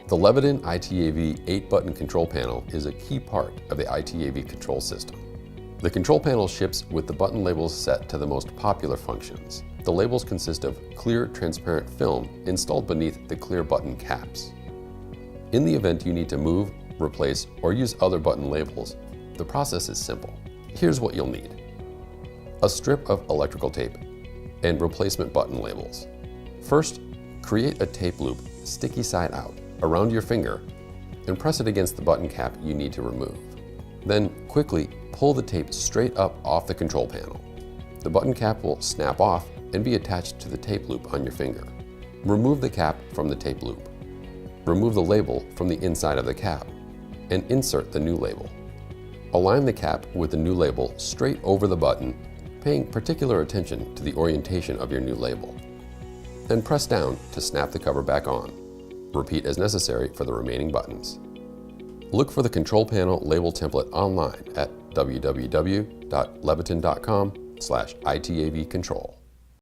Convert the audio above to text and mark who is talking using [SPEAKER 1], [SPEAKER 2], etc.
[SPEAKER 1] The Leviton IT 8-button control panel is a key part of the IT control system. The control panel ships with the button labels set to the most popular functions. The labels consist of clear, transparent film installed beneath the clear button caps. In the event you need to move, replace, or use other button labels, the process is simple. Here's what you'll need: a strip of electrical tape and replacement button labels. First, create a tape loop sticky side out around your finger and press it against the button cap you need to remove. Then quickly pull the tape straight up off the control panel. The button cap will snap off and be attached to the tape loop on your finger. Remove the cap from the tape loop. Remove the label from the inside of the cap and insert the new label. Align the cap with the new label straight over the button, paying particular attention to the orientation of your new label. Then press down to snap the cover back on. Repeat as necessary for the remaining buttons. Look for the control panel label template online at www.leviton.com/itavcontrol.